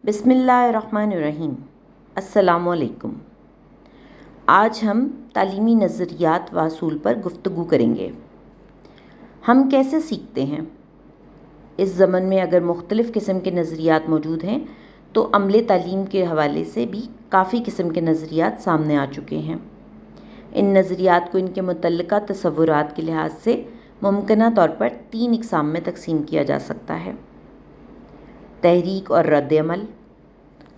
بسم اللہ الرحمن الرحیم۔ السلام علیکم۔ آج ہم تعلیمی نظریات و اصول پر گفتگو کریں گے۔ ہم کیسے سیکھتے ہیں؟ اس زمن میں اگر مختلف قسم کے نظریات موجود ہیں تو عملے تعلیم کے حوالے سے بھی کافی قسم کے نظریات سامنے آ چکے ہیں۔ ان نظریات کو ان کے متعلقہ تصورات کے لحاظ سے ممکنہ طور پر 3 اقسام میں تقسیم کیا جا سکتا ہے: تحریک اور رد عمل،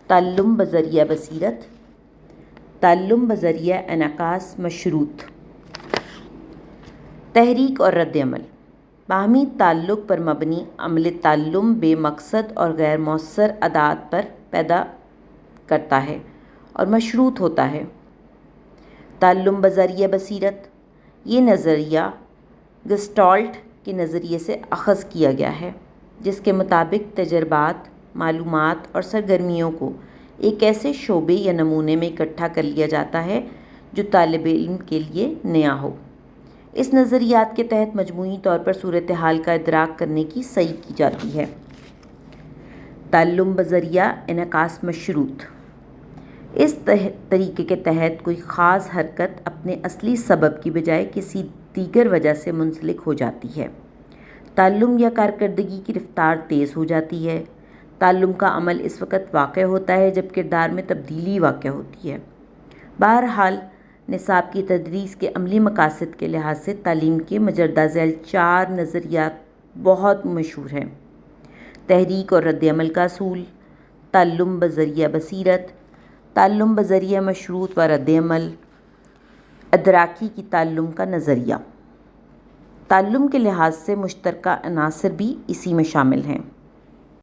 تعلم بذریعہ بصیرت، تعلم بذریعہ انعکاس مشروط۔ تحریک اور رد عمل باہمی تعلق پر مبنی عمل تعلم بے مقصد اور غیر مؤثر عادات پر پیدا کرتا ہے اور مشروط ہوتا ہے۔ تعلم بذریعہ بصیرت، یہ نظریہ گسٹالٹ کے نظریے سے اخذ کیا گیا ہے، جس کے مطابق تجربات، معلومات اور سرگرمیوں کو ایک ایسے شعبے یا نمونے میں اکٹھا کر لیا جاتا ہے جو طالب علم کے لیے نیا ہو۔ اس نظریات کے تحت مجموعی طور پر صورتحال کا ادراک کرنے کی سعی کی جاتی ہے۔ تعلم بذریعہ انعکاس مشروط، اس طریقے کے تحت کوئی خاص حرکت اپنے اصلی سبب کی بجائے کسی دیگر وجہ سے منسلک ہو جاتی ہے۔ تعلم یا کارکردگی کی رفتار تیز ہو جاتی ہے۔ تعلم کا عمل اس وقت واقع ہوتا ہے جب کردار میں تبدیلی واقع ہوتی ہے۔ بہرحال، نصاب کی تدریس کے عملی مقاصد کے لحاظ سے تعلیم کے مجردہ ذیل 4 نظریات بہت مشہور ہیں: تحریک اور رد عمل کا اصول، تعلم بذریعہ بصیرت، تعلم بذریعہ مشروط و رد عمل، ادراکی کی تعلم کا نظریہ۔ تعلم کے لحاظ سے مشترکہ عناصر بھی اسی میں شامل ہیں۔